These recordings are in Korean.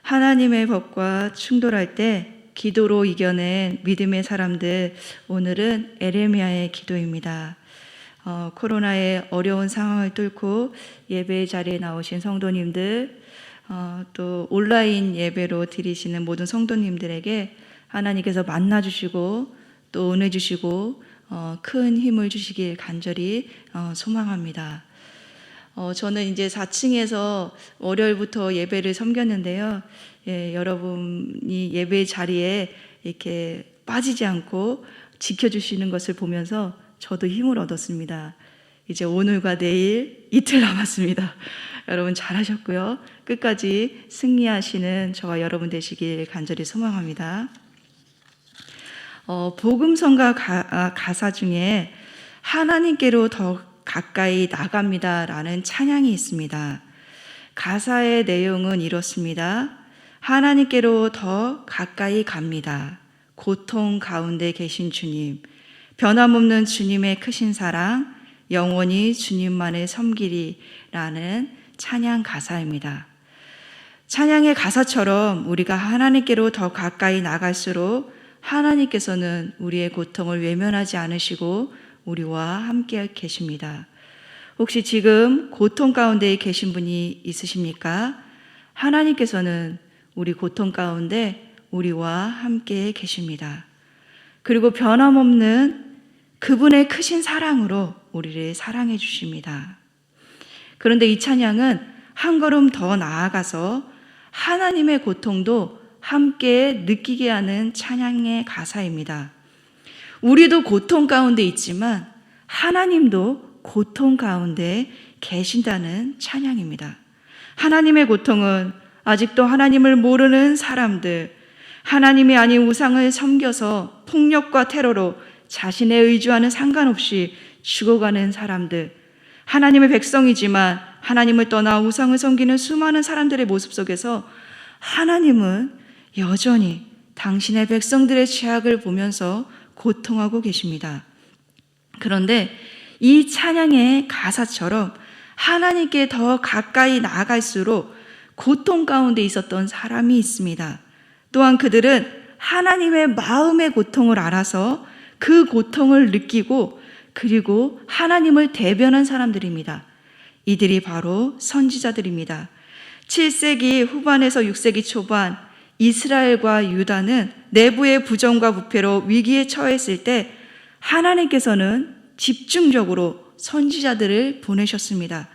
하나님의 법과 충돌할 때 기도로 이겨낸 믿음의 사람들, 오늘은 에레미야의 기도입니다. 코로나의 어려운 상황을 뚫고 예배 자리에 나오신 성도님들, 또 온라인 예배로 드리시는 모든 성도님들에게 하나님께서 만나주시고 또 은혜 주시고 큰 힘을 주시길 간절히 소망합니다. 저는 이제 4층에서 월요일부터 예배를 섬겼는데요. 여러분이 예배 자리에 이렇게 빠지지 않고 지켜주시는 것을 보면서 저도 힘을 얻었습니다. 이제 오늘과 내일 이틀 남았습니다. 여러분 잘하셨고요. 끝까지 승리하시는 저와 여러분 되시길 간절히 소망합니다. 복음성가 가사 중에 하나님께로 더 가까이 나갑니다 라는 찬양이 있습니다. 가사의 내용은 이렇습니다. 하나님께로 더 가까이 갑니다. 고통 가운데 계신 주님, 변함없는 주님의 크신 사랑, 영원히 주님만을 섬기리 라는 찬양 가사입니다. 찬양의 가사처럼 우리가 하나님께로 더 가까이 나갈수록 하나님께서는 우리의 고통을 외면하지 않으시고 우리와 함께 계십니다. 혹시 지금 고통 가운데 계신 분이 있으십니까? 하나님께서는 우리 고통 가운데 우리와 함께 계십니다. 그리고 변함없는 그분의 크신 사랑으로 우리를 사랑해 주십니다. 그런데 이 찬양은 한 걸음 더 나아가서 하나님의 고통도 함께 느끼게 하는 찬양의 가사입니다. 우리도 고통 가운데 있지만 하나님도 고통 가운데 계신다는 찬양입니다. 하나님의 고통은 아직도 하나님을 모르는 사람들, 하나님이 아닌 우상을 섬겨서 폭력과 테러로 자신의 의지와는 상관없이 죽어가는 사람들, 하나님의 백성이지만 하나님을 떠나 우상을 섬기는 수많은 사람들의 모습 속에서 하나님은 여전히 당신의 백성들의 죄악을 보면서 고통하고 계십니다. 그런데 이 찬양의 가사처럼 하나님께 더 가까이 나아갈수록 고통 가운데 있었던 사람이 있습니다. 또한 그들은 하나님의 마음의 고통을 알아서 그 고통을 느끼고 그리고 하나님을 대변한 사람들입니다. 이들이 바로 선지자들입니다. 7세기 후반에서 6세기 초반 이스라엘과 유다는 내부의 부정과 부패로 위기에 처했을 때 하나님께서는 집중적으로 선지자들을 보내셨습니다.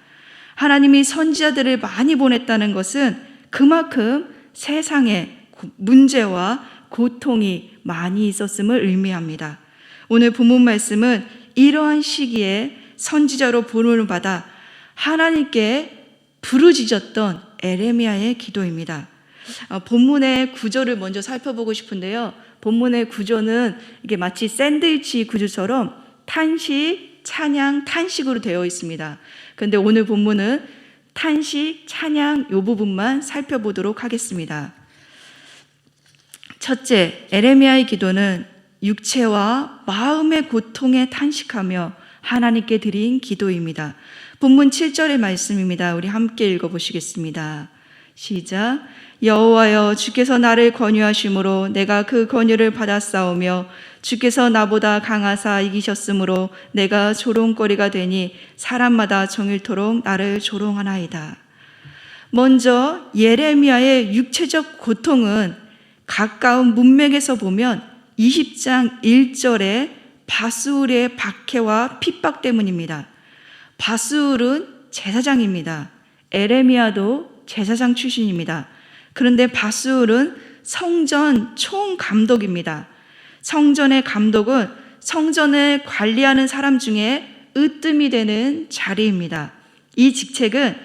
하나님이 선지자들을 많이 보냈다는 것은 그만큼 세상에 문제와 고통이 많이 있었음을 의미합니다. 오늘 본문 말씀은 이러한 시기에 선지자로 부름을 받아 하나님께 부르짖었던 에레미야의 기도입니다. 본문의 구조를 먼저 살펴보고 싶은데요. 본문의 구조는 이게 마치 샌드위치 구조처럼 탄식, 찬양, 탄식으로 되어 있습니다. 그런데 오늘 본문은 탄식, 찬양 이 부분만 살펴보도록 하겠습니다. 첫째, 에레미야의 기도는 육체와 마음의 고통에 탄식하며 하나님께 드린 기도입니다. 본문 7절의 말씀입니다. 우리 함께 읽어보시겠습니다. 시작. 여호와여, 주께서 나를 권유하심으로 내가 그 권유를 받았사오며 주께서 나보다 강하사 이기셨으므로 내가 조롱거리가 되니 사람마다 종일토록 나를 조롱하나이다. 먼저 예레미야의 육체적 고통은 가까운 문맥에서 보면 20장 1절에 바스울의 박해와 핍박 때문입니다. 바스울은 제사장입니다. 에레미야도 제사장 출신입니다. 그런데 바스울은 성전 총감독입니다. 성전의 감독은 성전을 관리하는 사람 중에 으뜸이 되는 자리입니다. 이 직책은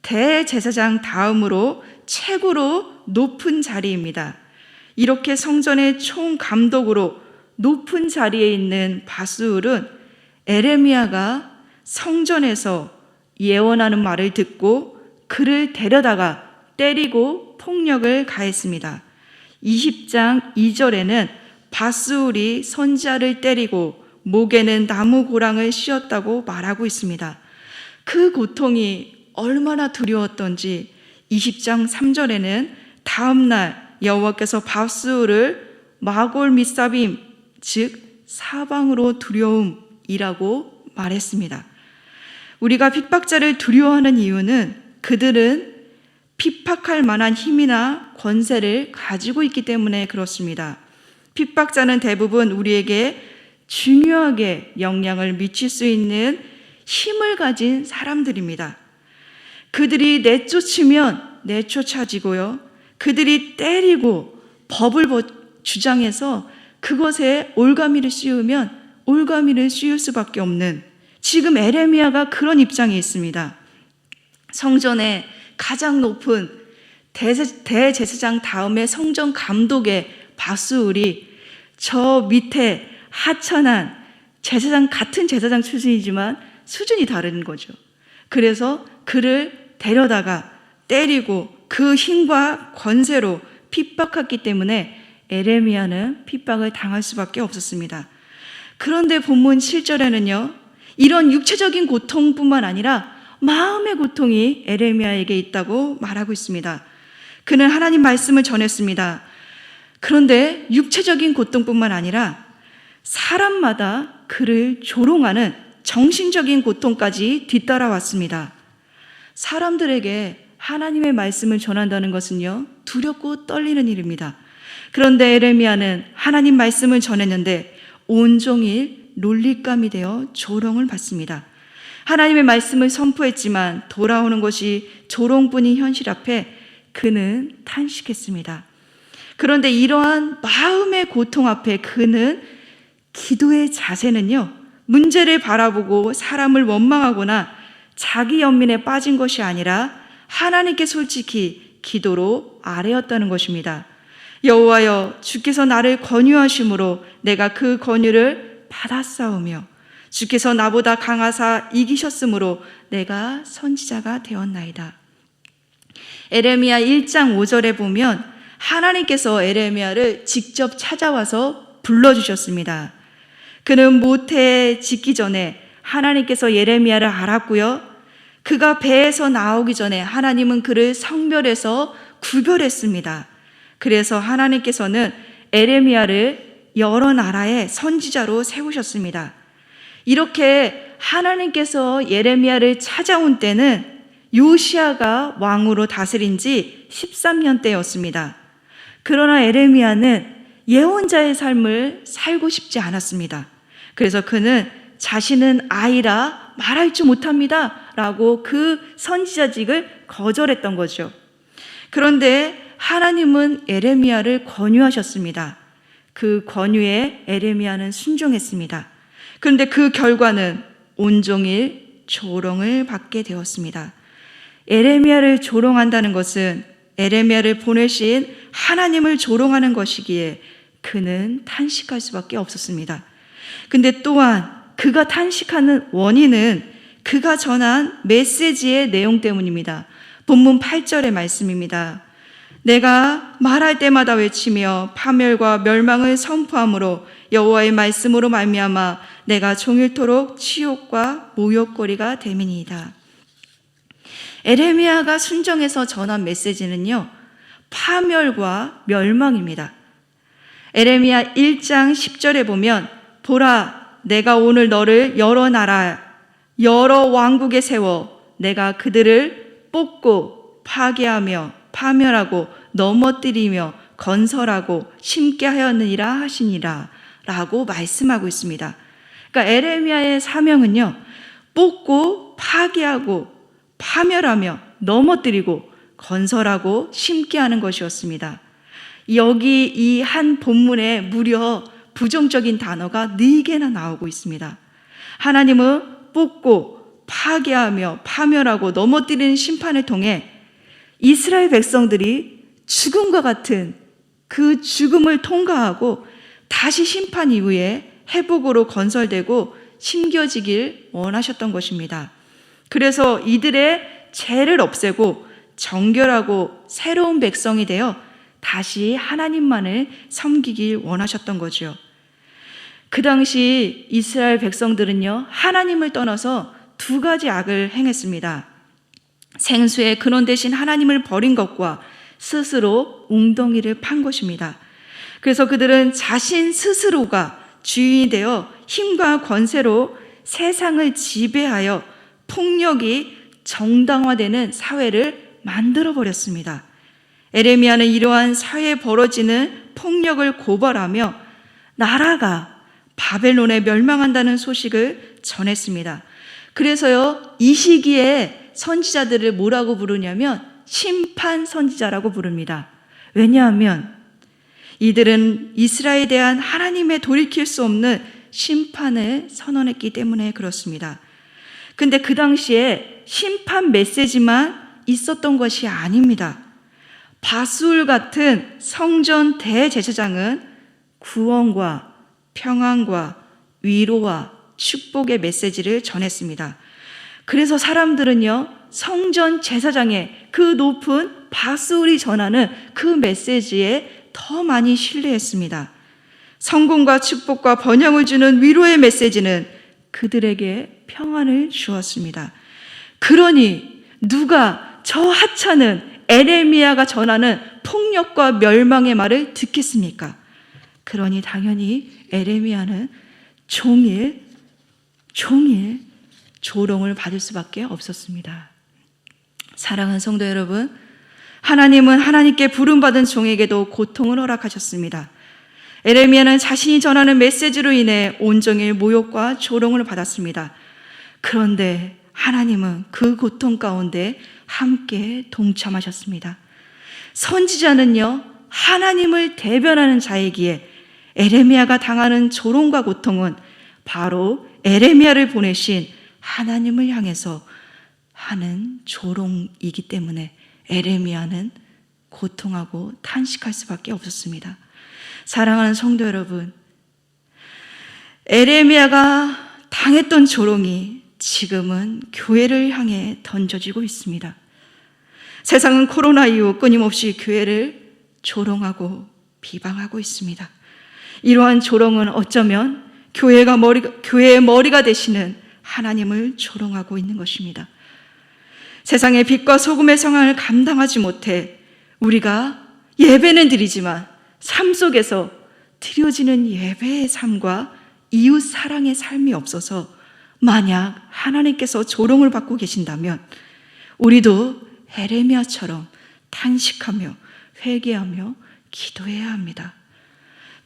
대제사장 다음으로 최고로 높은 자리입니다. 이렇게 성전의 총감독으로 높은 자리에 있는 바스울은 에레미야가 성전에서 예언하는 말을 듣고 그를 데려다가 때리고 폭력을 가했습니다. 20장 2절에는 바스울이 선지자를 때리고 목에는 나무 고랑을 씌웠다고 말하고 있습니다. 그 고통이 얼마나 두려웠던지 20장 3절에는 다음 날 여호와께서 바스를 마골 미사빔, 즉 사방으로 두려움이라고 말했습니다. 우리가 핍박자를 두려워하는 이유는 그들은 핍박할 만한 힘이나 권세를 가지고 있기 때문에 그렇습니다. 핍박자는 대부분 우리에게 중요하게 영향을 미칠 수 있는 힘을 가진 사람들입니다. 그들이 내쫓으면 내쫓아지고요. 그들이 때리고 법을 주장해서 그것에 올가미를 씌우면 올가미를 씌울 수밖에 없는, 지금 에레미야가 그런 입장에 있습니다. 성전의 가장 높은 대제사장 다음에 성전 감독의 바스울이 저 밑에 하천한 제사장, 같은 제사장 출신이지만 수준이 다른 거죠. 그래서 그를 데려다가 때리고 그 힘과 권세로 핍박했기 때문에 에레미야는 핍박을 당할 수밖에 없었습니다. 그런데 본문 7절에는요, 이런 육체적인 고통뿐만 아니라 마음의 고통이 에레미야에게 있다고 말하고 있습니다. 그는 하나님 말씀을 전했습니다. 그런데 육체적인 고통뿐만 아니라 사람마다 그를 조롱하는 정신적인 고통까지 뒤따라왔습니다. 사람들에게 하나님의 말씀을 전한다는 것은요, 두렵고 떨리는 일입니다. 그런데 에레미야는 하나님 말씀을 전했는데 온종일 놀릴감이 되어 조롱을 받습니다. 하나님의 말씀을 선포했지만 돌아오는 것이 조롱뿐인 현실 앞에 그는 탄식했습니다. 그런데 이러한 마음의 고통 앞에 그는 기도의 자세는요, 문제를 바라보고 사람을 원망하거나 자기 연민에 빠진 것이 아니라 하나님께 솔직히 기도로 아뢰었다는 것입니다. 여호와여, 주께서 나를 권유하심으로 내가 그 권유를 받았사오며 주께서 나보다 강하사 이기셨으므로 내가 선지자가 되었나이다. 에레미야 1장 5절에 보면 하나님께서 에레미야를 직접 찾아와서 불러주셨습니다. 그는 모태에 짓기 전에 하나님께서 예레미야를 알았고요. 그가 배에서 나오기 전에 하나님은 그를 성별해서 구별했습니다. 그래서 하나님께서는 에레미야를 여러 나라의 선지자로 세우셨습니다. 이렇게 하나님께서 예레미야를 찾아온 때는 요시야가 왕으로 다스린 지 13년 때였습니다. 그러나 에레미야는 예언자의 삶을 살고 싶지 않았습니다. 그래서 그는 자신은 아이라 말할 줄 못합니다 라고 그 선지자직을 거절했던 거죠. 그런데 하나님은 에레미야를 권유하셨습니다. 그 권유에 에레미야는 순종했습니다. 그런데 그 결과는 온종일 조롱을 받게 되었습니다. 에레미야를 조롱한다는 것은 에레미야를 보내신 하나님을 조롱하는 것이기에 그는 탄식할 수밖에 없었습니다. 근데 또한 그가 탄식하는 원인은 그가 전한 메시지의 내용 때문입니다. 본문 8절의 말씀입니다. 내가 말할 때마다 외치며 파멸과 멸망을 선포함으로 여호와의 말씀으로 말미암아 내가 종일토록 치욕과 모욕거리가 됨이니이다. 에레미야가 순종해서 전한 메시지는요, 파멸과 멸망입니다. 에레미야 1장 10절에 보면 보라, 내가 오늘 너를 여러 나라, 여러 왕국에 세워 내가 그들을 뽑고 파괴하며 파멸하고 넘어뜨리며 건설하고 심게 하였느니라 하시니라 라고 말씀하고 있습니다. 그러니까 에레미야의 사명은요, 뽑고 파괴하고 파멸하며 넘어뜨리고 건설하고 심게 하는 것이었습니다. 여기 이 한 본문에 무려 부정적인 단어가 4개나 나오고 있습니다. 하나님은 뽑고 파괴하며 파멸하고 넘어뜨리는 심판을 통해 이스라엘 백성들이 죽음과 같은 그 죽음을 통과하고 다시 심판 이후에 회복으로 건설되고 심겨지길 원하셨던 것입니다. 그래서 이들의 죄를 없애고 정결하고 새로운 백성이 되어 다시 하나님만을 섬기길 원하셨던 거죠. 그 당시 이스라엘 백성들은요, 하나님을 떠나서 2가지 악을 행했습니다. 생수의 근원 대신 하나님을 버린 것과 스스로 웅덩이를 판 것입니다. 그래서 그들은 자신 스스로가 주인이 되어 힘과 권세로 세상을 지배하여 폭력이 정당화되는 사회를 만들어버렸습니다. 에레미야는 이러한 사회에 벌어지는 폭력을 고발하며 나라가 바벨론에 멸망한다는 소식을 전했습니다. 그래서요, 이 시기에 선지자들을 뭐라고 부르냐면 심판 선지자라고 부릅니다. 왜냐하면 이들은 이스라엘에 대한 하나님의 돌이킬 수 없는 심판을 선언했기 때문에 그렇습니다. 근데 그 당시에 심판 메시지만 있었던 것이 아닙니다. 바술 같은 성전 대제사장은 구원과 평안과 위로와 축복의 메시지를 전했습니다. 그래서 사람들은요, 성전 제사장의 그 높은 바술이 전하는 그 메시지에 더 많이 신뢰했습니다. 성공과 축복과 번영을 주는 위로의 메시지는 그들에게 평안을 주었습니다. 그러니 누가 저 하찮은 에레미야가 전하는 폭력과 멸망의 말을 듣겠습니까? 그러니 당연히 에레미야는 종일 조롱을 받을 수밖에 없었습니다. 사랑하는 성도 여러분, 하나님은 하나님께 부름받은 종에게도 고통을 허락하셨습니다. 에레미야는 자신이 전하는 메시지로 인해 온종일 모욕과 조롱을 받았습니다. 그런데 하나님은 그 고통 가운데 함께 동참하셨습니다. 선지자는요, 하나님을 대변하는 자이기에 에레미야가 당하는 조롱과 고통은 바로 에레미야를 보내신 하나님을 향해서 하는 조롱이기 때문에 에레미야는 고통하고 탄식할 수밖에 없었습니다. 사랑하는 성도 여러분, 에레미야가 당했던 조롱이 지금은 교회를 향해 던져지고 있습니다. 세상은 코로나 이후 끊임없이 교회를 조롱하고 비방하고 있습니다. 이러한 조롱은 어쩌면 교회의 머리가 되시는 하나님을 조롱하고 있는 것입니다. 세상의 빛과 소금의 상황을 감당하지 못해 우리가 예배는 드리지만 삶 속에서 드려지는 예배의 삶과 이웃 사랑의 삶이 없어서 만약 하나님께서 조롱을 받고 계신다면 우리도 에레미야처럼 탄식하며 회개하며 기도해야 합니다.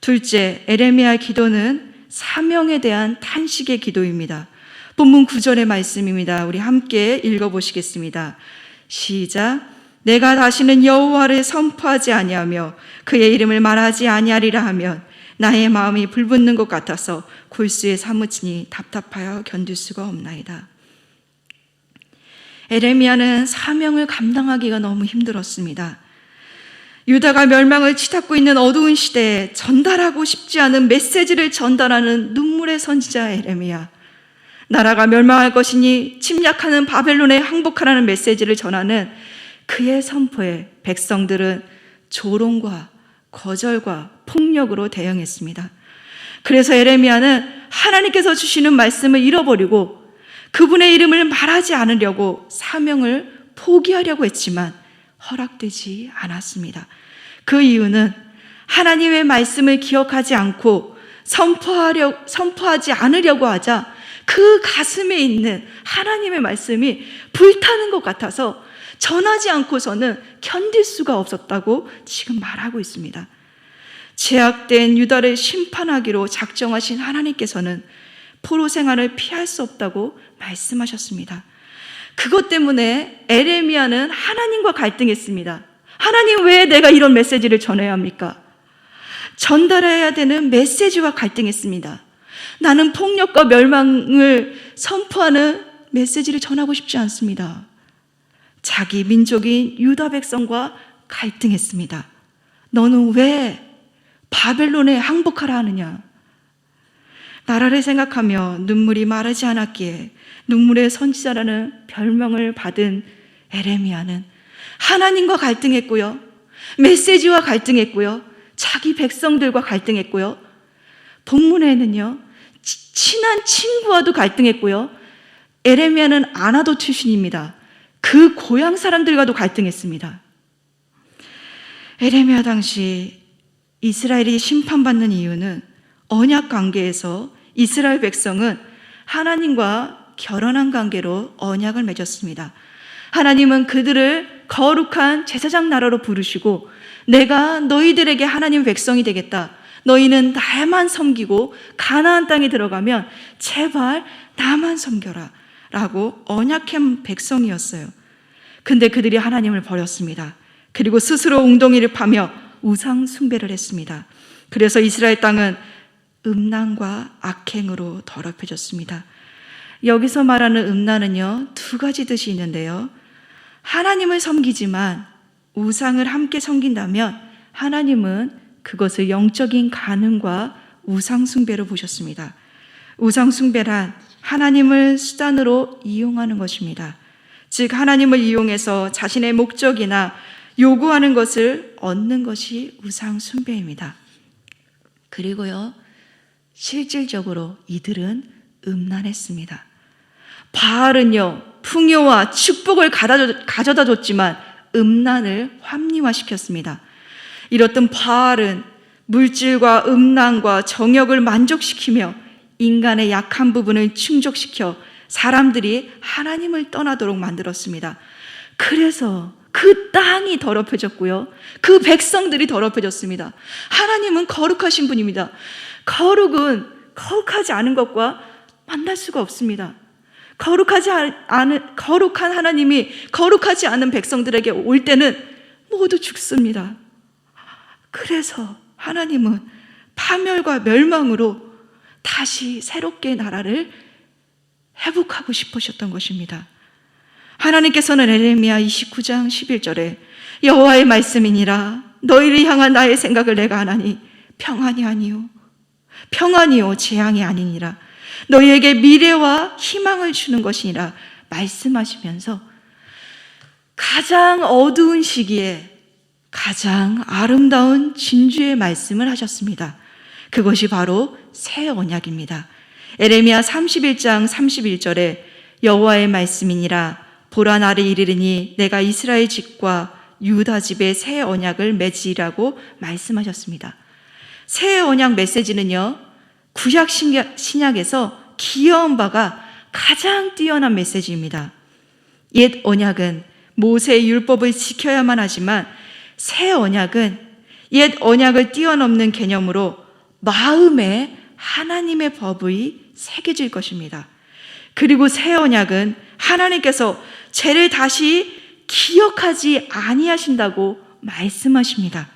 둘째, 에레미야 기도는 사명에 대한 탄식의 기도입니다. 본문 9절의 말씀입니다. 우리 함께 읽어보시겠습니다. 시작. 내가 다시는 여호와를 선포하지 아니하며 그의 이름을 말하지 아니하리라 하면 나의 마음이 불붙는 것 같아서 골수에 사무치니 답답하여 견딜 수가 없나이다. 에레미야는 사명을 감당하기가 너무 힘들었습니다. 유다가 멸망을 치닫고 있는 어두운 시대에 전달하고 싶지 않은 메시지를 전달하는 눈물의 선지자 에레미야. 나라가 멸망할 것이니 침략하는 바벨론에 항복하라는 메시지를 전하는 그의 선포에 백성들은 조롱과 거절과 폭력으로 대응했습니다. 그래서 에레미야는 하나님께서 주시는 말씀을 잃어버리고 그분의 이름을 말하지 않으려고 사명을 포기하려고 했지만 허락되지 않았습니다. 그 이유는 하나님의 말씀을 기억하지 않고 선포하지 않으려고 하자 그 가슴에 있는 하나님의 말씀이 불타는 것 같아서 전하지 않고서는 견딜 수가 없었다고 지금 말하고 있습니다. 제약된 유다를 심판하기로 작정하신 하나님께서는 포로 생활을 피할 수 없다고 말씀하셨습니다. 그것 때문에 에레미야는 하나님과 갈등했습니다. 하나님, 왜 내가 이런 메시지를 전해야 합니까? 전달해야 되는 메시지와 갈등했습니다. 나는 폭력과 멸망을 선포하는 메시지를 전하고 싶지 않습니다. 자기 민족인 유다 백성과 갈등했습니다. 너는 왜 바벨론에 항복하라 하느냐? 나라를 생각하며 눈물이 마르지 않았기에 눈물의 선지자라는 별명을 받은 에레미야는 하나님과 갈등했고요, 메시지와 갈등했고요, 자기 백성들과 갈등했고요, 본문에는요 친한 친구와도 갈등했고요, 에레미야는 아나도 출신입니다. 그 고향 사람들과도 갈등했습니다. 에레미야 당시 이스라엘이 심판받는 이유는 언약 관계에서 이스라엘 백성은 하나님과 결혼한 관계로 언약을 맺었습니다. 하나님은 그들을 거룩한 제사장 나라로 부르시고 내가 너희들에게 하나님 백성이 되겠다. 너희는 나만 섬기고 가나안 땅에 들어가면 제발 나만 섬겨라 라고 언약한 백성이었어요. 근데 그들이 하나님을 버렸습니다. 그리고 스스로 웅덩이를 파며 우상 숭배를 했습니다. 그래서 이스라엘 땅은 음란과 악행으로 더럽혀졌습니다. 여기서 말하는 음란은요, 두 가지 뜻이 있는데요. 하나님을 섬기지만 우상을 함께 섬긴다면 하나님은 그것을 영적인 간음과 우상 숭배로 보셨습니다. 우상 숭배란 하나님을 수단으로 이용하는 것입니다. 즉 하나님을 이용해서 자신의 목적이나 요구하는 것을 얻는 것이 우상 숭배입니다. 그리고요, 실질적으로 이들은 음란했습니다. 바알은요, 풍요와 축복을 가져다 줬지만 음란을 합리화시켰습니다. 이렇던 바알은 물질과 음란과 정욕을 만족시키며 인간의 약한 부분을 충족시켜 사람들이 하나님을 떠나도록 만들었습니다. 그래서 그 땅이 더럽혀졌고요, 그 백성들이 더럽혀졌습니다. 하나님은 거룩하신 분입니다. 거룩하지 않은 것과 만날 수가 없습니다. 거룩한 하나님이 거룩하지 않은 백성들에게 올 때는 모두 죽습니다. 그래서 하나님은 파멸과 멸망으로 다시 새롭게 나라를 회복하고 싶으셨던 것입니다. 하나님께서는 에레미야 29장 11절에 여호와의 말씀이니라 너희를 향한 나의 생각을 내가 아나니 평안이 아니요 재앙이 아니니라 너희에게 미래와 희망을 주는 것이니라 말씀하시면서 가장 어두운 시기에 가장 아름다운 진주의 말씀을 하셨습니다. 그것이 바로 새 언약입니다. 에레미야 31장 31절에 여호와의 말씀이니라 보라 날이 이르리니 내가 이스라엘 집과 유다 집에 새 언약을 맺으리라고 말씀하셨습니다. 새 언약 메시지는요, 구약 신약에서 기여한 바가 가장 뛰어난 메시지입니다. 옛 언약은 모세의 율법을 지켜야만 하지만 새 언약은 옛 언약을 뛰어넘는 개념으로 마음에 하나님의 법이 새겨질 것입니다. 그리고 새 언약은 하나님께서 죄를 다시 기억하지 아니하신다고 말씀하십니다.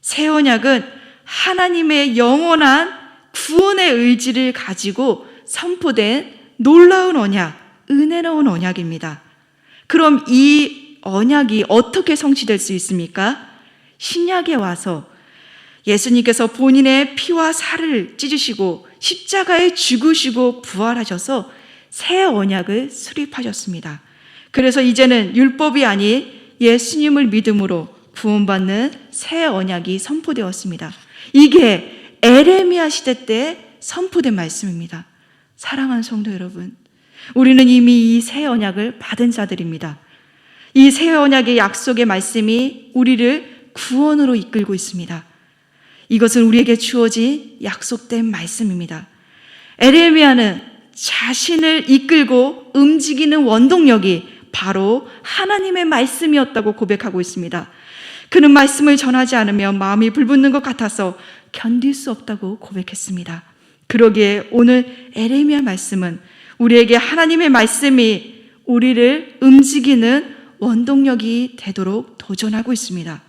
새 언약은 하나님의 영원한 구원의 의지를 가지고 선포된 놀라운 언약, 은혜로운 언약입니다. 그럼 이 언약이 어떻게 성취될 수 있습니까? 신약에 와서 예수님께서 본인의 피와 살을 찢으시고 십자가에 죽으시고 부활하셔서 새 언약을 수립하셨습니다. 그래서 이제는 율법이 아닌 예수님을 믿음으로 구원받는 새 언약이 선포되었습니다. 이게 에레미야 시대 때 선포된 말씀입니다. 사랑하는 성도 여러분, 우리는 이미 이 새 언약을 받은 자들입니다. 이 새 언약의 약속의 말씀이 우리를 구원으로 이끌고 있습니다. 이것은 우리에게 주어진 약속된 말씀입니다. 에레미야는 자신을 이끌고 움직이는 원동력이 바로 하나님의 말씀이었다고 고백하고 있습니다. 그는 말씀을 전하지 않으면 마음이 불붙는 것 같아서 견딜 수 없다고 고백했습니다. 그러기에 오늘 에레미야 말씀은 우리에게 하나님의 말씀이 우리를 움직이는 원동력이 되도록 도전하고 있습니다.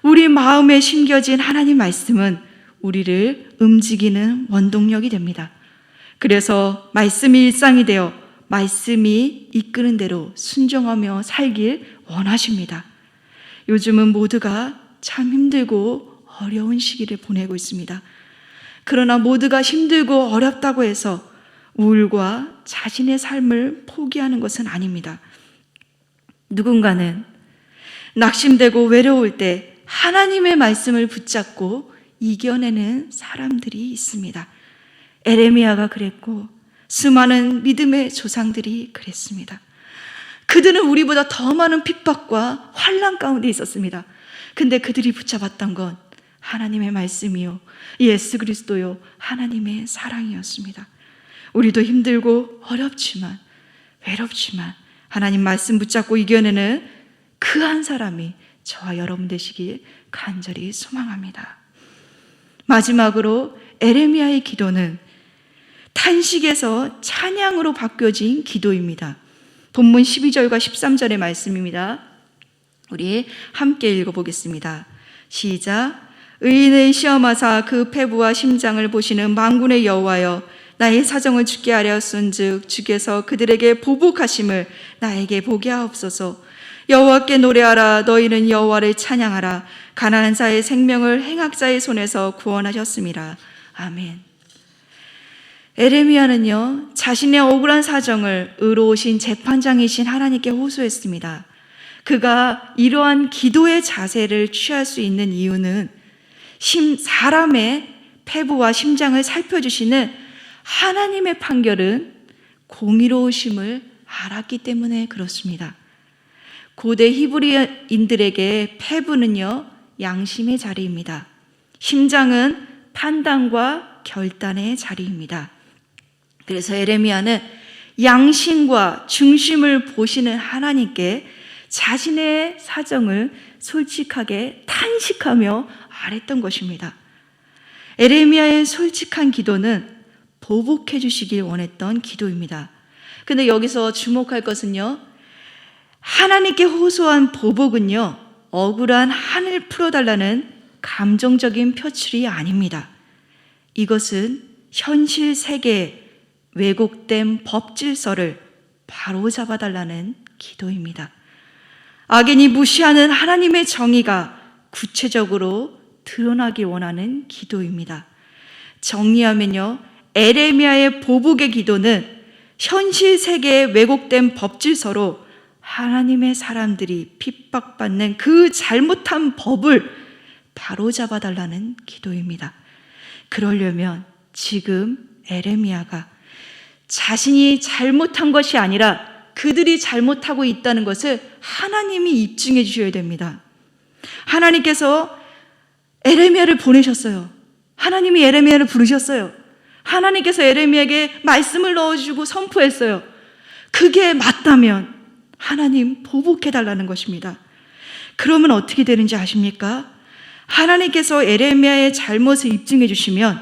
우리 마음에 심겨진 하나님 말씀은 우리를 움직이는 원동력이 됩니다. 그래서 말씀이 일상이 되어 말씀이 이끄는 대로 순종하며 살길 원하십니다. 요즘은 모두가 참 힘들고 어려운 시기를 보내고 있습니다. 그러나 모두가 힘들고 어렵다고 해서 우울과 자신의 삶을 포기하는 것은 아닙니다. 누군가는 낙심되고 외로울 때 하나님의 말씀을 붙잡고 이겨내는 사람들이 있습니다. 에레미야가 그랬고 수많은 믿음의 조상들이 그랬습니다. 그들은 우리보다 더 많은 핍박과 환난 가운데 있었습니다. 근데 그들이 붙잡았던 건 하나님의 말씀이요, 예수 그리스도요, 하나님의 사랑이었습니다. 우리도 힘들고 어렵지만, 외롭지만 하나님 말씀 붙잡고 이겨내는 그 한 사람이 저와 여러분 되시길 간절히 소망합니다. 마지막으로 에레미야의 기도는 탄식에서 찬양으로 바뀌어진 기도입니다. 본문 12절과 13절의 말씀입니다. 우리 함께 읽어보겠습니다. 시작. 의인을 시험하사 그 패부와 심장을 보시는 만군의 여호와여, 나의 사정을 주께 아뢰었은즉 주께서 그들에게 보복하심을 나에게 보게 하옵소서. 여호와께 노래하라. 너희는 여호와를 찬양하라. 가난한 자의 생명을 행악자의 손에서 구원하셨음이라. 아멘. 에레미야는요, 자신의 억울한 사정을 의로우신 재판장이신 하나님께 호소했습니다. 그가 이러한 기도의 자세를 취할 수 있는 이유는 사람의 패부와 심장을 살펴주시는 하나님의 판결은 공의로우심을 알았기 때문에 그렇습니다. 고대 히브리인들에게 패부는요, 양심의 자리입니다. 심장은 판단과 결단의 자리입니다. 그래서 에레미야는 양심과 중심을 보시는 하나님께 자신의 사정을 솔직하게 탄식하며 아랬던 것입니다. 에레미야의 솔직한 기도는 보복해 주시길 원했던 기도입니다. 근데 여기서 주목할 것은요, 하나님께 호소한 보복은요, 억울한 한을 풀어달라는 감정적인 표출이 아닙니다. 이것은 현실 세계의 왜곡된 법 질서를 바로잡아달라는 기도입니다. 악인이 무시하는 하나님의 정의가 구체적으로 드러나길 원하는 기도입니다. 정리하면요, 에레미야의 보복의 기도는 현실 세계의 왜곡된 법 질서로 하나님의 사람들이 핍박받는 그 잘못한 법을 바로잡아달라는 기도입니다. 그러려면 지금 에레미야가 자신이 잘못한 것이 아니라 그들이 잘못하고 있다는 것을 하나님이 입증해 주셔야 됩니다. 하나님께서 에레미야를 보내셨어요. 하나님이 에레미야를 부르셨어요. 하나님께서 에레미야에게 말씀을 넣어주고 선포했어요. 그게 맞다면 하나님 보복해달라는 것입니다. 그러면 어떻게 되는지 아십니까? 하나님께서 에레미야의 잘못을 입증해 주시면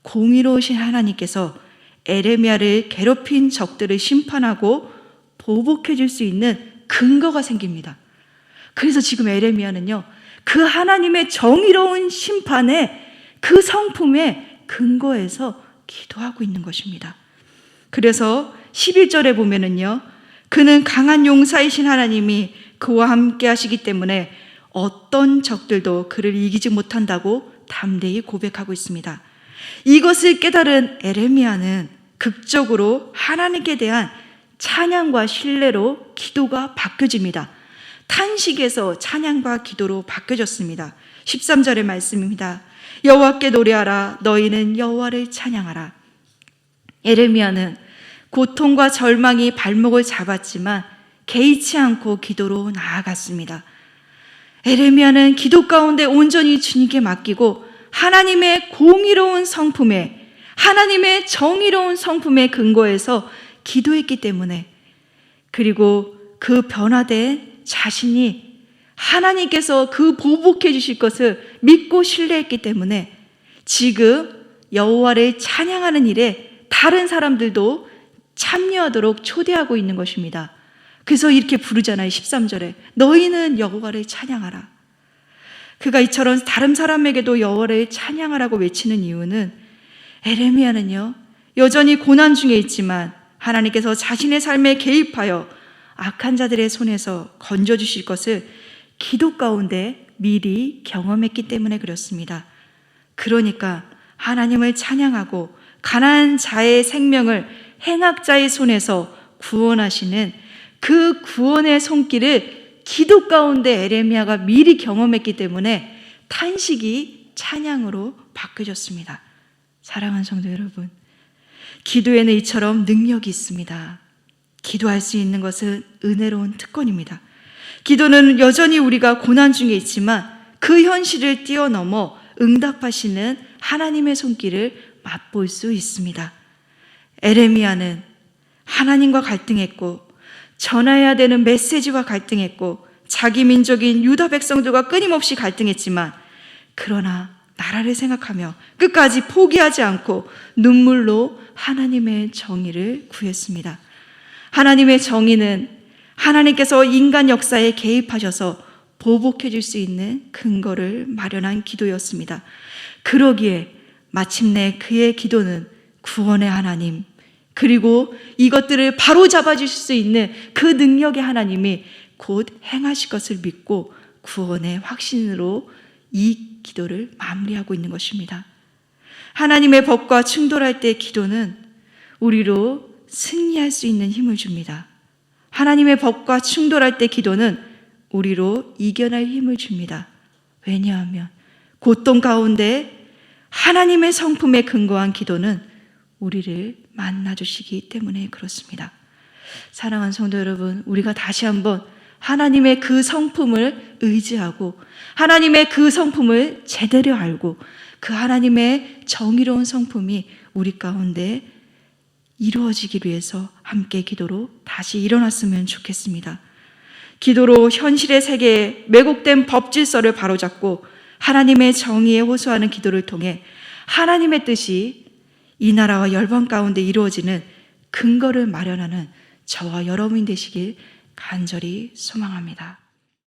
공의로우신 하나님께서 에레미야를 괴롭힌 적들을 심판하고 보복해 줄 수 있는 근거가 생깁니다. 그래서 지금 에레미야는요, 그 하나님의 정의로운 심판의 그 성품의 근거에서 기도하고 있는 것입니다. 그래서 11절에 보면은요, 그는 강한 용사이신 하나님이 그와 함께 하시기 때문에 어떤 적들도 그를 이기지 못한다고 담대히 고백하고 있습니다. 이것을 깨달은 에레미야는 극적으로 하나님께 대한 찬양과 신뢰로 기도가 바뀌어집니다. 탄식에서 찬양과 기도로 바뀌어졌습니다. 13절의 말씀입니다. 여호와께 노래하라. 너희는 여호와를 찬양하라. 에레미야는 고통과 절망이 발목을 잡았지만 개의치 않고 기도로 나아갔습니다. 에레미야는 기도 가운데 온전히 주님께 맡기고 하나님의 공의로운 성품에, 하나님의 정의로운 성품에 근거해서 기도했기 때문에, 그리고 그 변화된 자신이 하나님께서 그 보복해 주실 것을 믿고 신뢰했기 때문에 지금 여호와를 찬양하는 일에 다른 사람들도 참여하도록 초대하고 있는 것입니다. 그래서 이렇게 부르잖아요. 13절에 너희는 여호와를 찬양하라. 그가 이처럼 다른 사람에게도 여호와를 찬양하라고 외치는 이유는 에레미야는요, 여전히 고난 중에 있지만 하나님께서 자신의 삶에 개입하여 악한 자들의 손에서 건져주실 것을 기도 가운데 미리 경험했기 때문에 그렇습니다. 그러니까 하나님을 찬양하고 가난한 자의 생명을 행악자의 손에서 구원하시는 그 구원의 손길을 기도 가운데 에레미야가 미리 경험했기 때문에 탄식이 찬양으로 바뀌어졌습니다. 사랑하는 성도 여러분, 기도에는 이처럼 능력이 있습니다. 기도할 수 있는 것은 은혜로운 특권입니다. 기도는 여전히 우리가 고난 중에 있지만 그 현실을 뛰어넘어 응답하시는 하나님의 손길을 맛볼 수 있습니다. 에레미야는 하나님과 갈등했고 전해야 되는 메시지와 갈등했고 자기 민족인 유다 백성들과 끊임없이 갈등했지만 그러나 나라를 생각하며 끝까지 포기하지 않고 눈물로 하나님의 정의를 구했습니다. 하나님의 정의는 하나님께서 인간 역사에 개입하셔서 보복해 줄 수 있는 근거를 마련한 기도였습니다. 그러기에 마침내 그의 기도는 구원의 하나님, 그리고 이것들을 바로잡아 주실 수 있는 그 능력의 하나님이 곧 행하실 것을 믿고 구원의 확신으로 이 기도를 마무리하고 있는 것입니다. 하나님의 법과 충돌할 때 기도는 우리로 승리할 수 있는 힘을 줍니다. 하나님의 법과 충돌할 때 기도는 우리로 이겨낼 힘을 줍니다. 왜냐하면 고통 가운데 하나님의 성품에 근거한 기도는 우리를 만나주시기 때문에 그렇습니다. 사랑하는 성도 여러분, 우리가 다시 한번 하나님의 그 성품을 의지하고 하나님의 그 성품을 제대로 알고 그 하나님의 정의로운 성품이 우리 가운데 이루어지기 위해서 함께 기도로 다시 일어났으면 좋겠습니다. 기도로 현실의 세계에 왜곡된 법 질서를 바로잡고 하나님의 정의에 호소하는 기도를 통해 하나님의 뜻이 이 나라와 열방 가운데 이루어지는 근거를 마련하는 저와 여러분이 되시길 간절히 소망합니다.